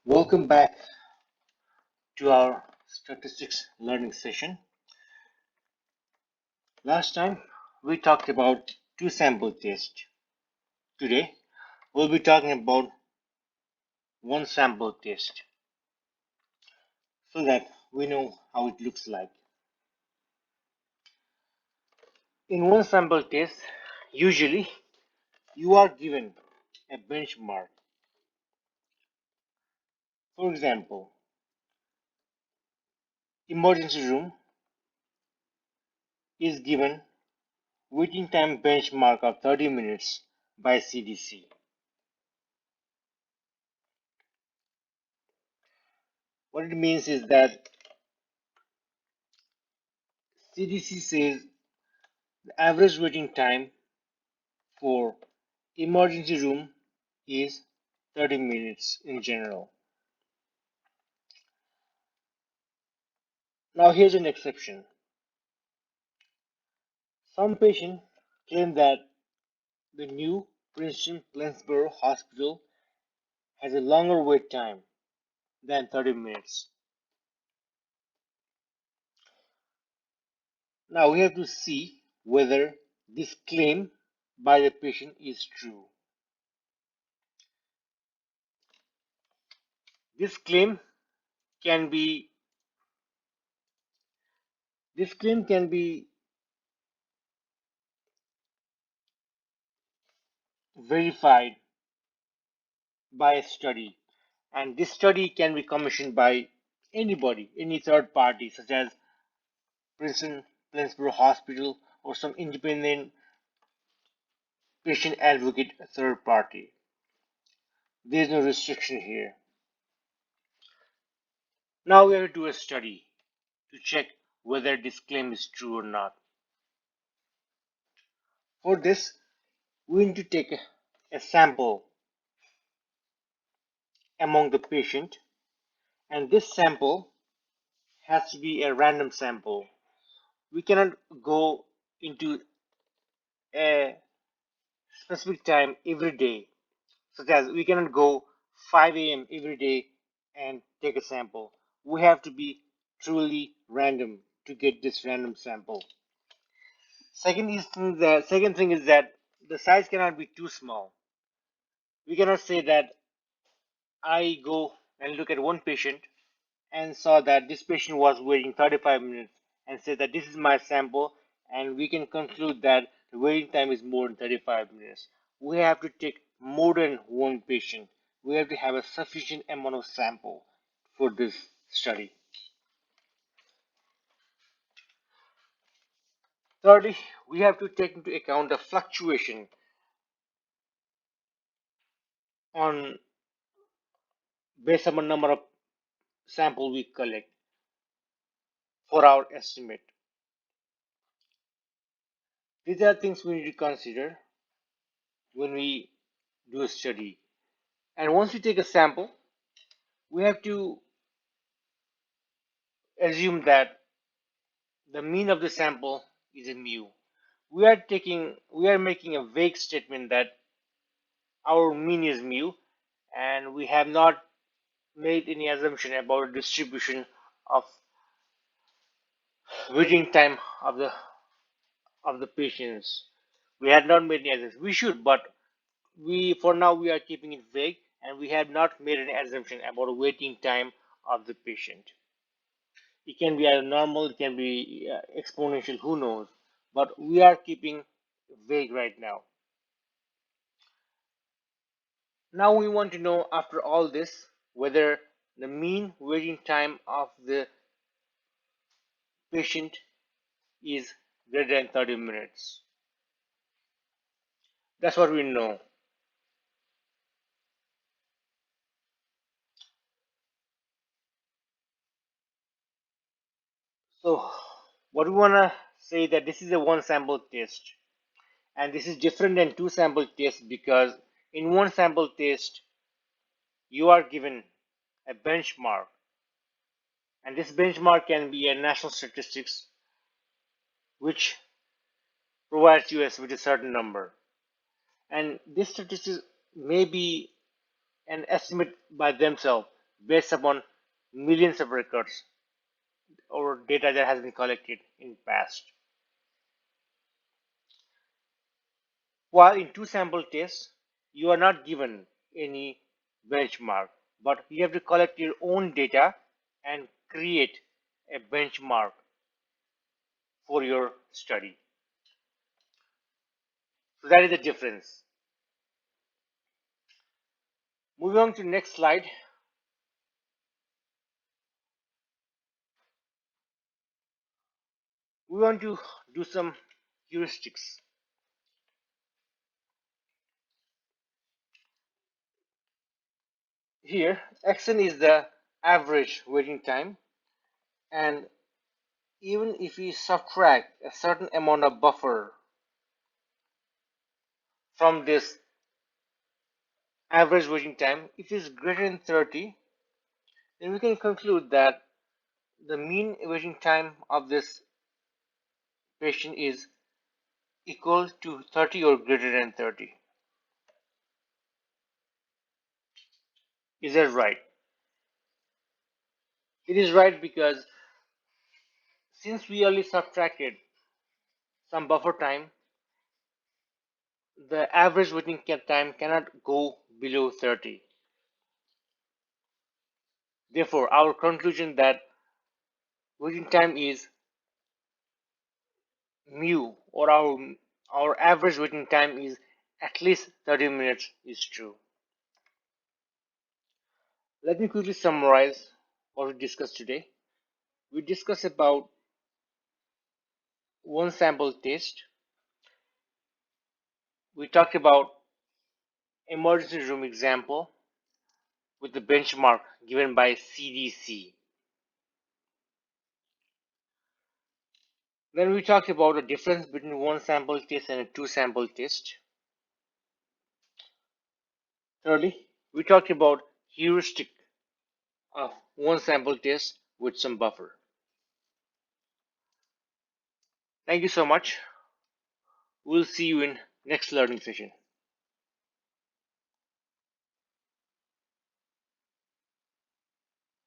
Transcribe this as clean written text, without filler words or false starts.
Welcome back to our statistics learning session. Last time we talked about two sample tests. Today we'll be talking about one sample test so that we know how it looks like. In one sample test, usually you are given a benchmark. For example, emergency room is given waiting time benchmark of 30 minutes by CDC. What it means is that CDC says the average waiting time for emergency room is 30 minutes in general. Now here's an exception. Some patients claim that the new Princeton Plainsboro Hospital has a longer wait time than 30 minutes. Now we have to see whether this claim by the patient is true. This claim can be this claim can be verified by a study, and this study can be commissioned by anybody, any third party, such as Princeton Plainsboro Hospital or some independent patient advocate third party. There is no restriction here. Now we have to do a study to check whether this claim is true or not. For this, we need to take a sample among the patient, and this sample has to be a random sample. We cannot go into a specific time every day, such as we cannot go 5 a.m. every day and take a sample. We have to be truly random to get this random sample. Second thing is that the size cannot be too small. We cannot say that I go and look at one patient and saw that this patient was waiting 35 minutes and say that this is my sample, and we can conclude that the waiting time is more than 35 minutes. We have to take more than one patient. We have to have a sufficient amount of sample for this study. Thirdly, we have to take into account the fluctuation on based on the number of sample we collect for our estimate. These are things we need to consider when we do a study. And once we take a sample, we have to assume that the mean of the sample is a mu. We are making a vague statement that our mean is mu, and we have not made any assumption about the distribution of waiting time of the patients. We had not made any assumption. We should, but we for now we are keeping it vague, and we have not made any assumption about the waiting time of the patient. It can be either normal, it can be exponential, who knows, but we are keeping vague right now. Now we want to know, after all this, whether the mean waiting time of the patient is greater than 30 minutes. That's what we know. So what we want to say that this is a one sample test, and this is different than two sample test, because in one sample test you are given a benchmark, and this benchmark can be a national statistics which provides you with a certain number, and this statistics may be an estimate by themselves, based upon millions of records or data that has been collected in past. While in two sample tests, you are not given any benchmark, but you have to collect your own data and create a benchmark for your study. So that is the difference. Moving on to the next slide. We want to do some heuristics. Here, xn is the average waiting time, and even if we subtract a certain amount of buffer from this average waiting time, if it is greater than 30, then we can conclude that the mean waiting time of this patient is equal to 30 or greater than 30. Is that right? It is right because since we only subtracted some buffer time, the average waiting time cannot go below 30. Therefore, our conclusion that waiting time is mu, or our average waiting time is at least 30 minutes, is true. Let me quickly summarize what we discussed today. We discussed about one sample test. We talked about emergency room example with the benchmark given by CDC. Then we talked about the difference between one sample test and a two sample test. Thirdly, we talked about heuristic of one sample test with some buffer. Thank you so much. We'll see you in next learning session.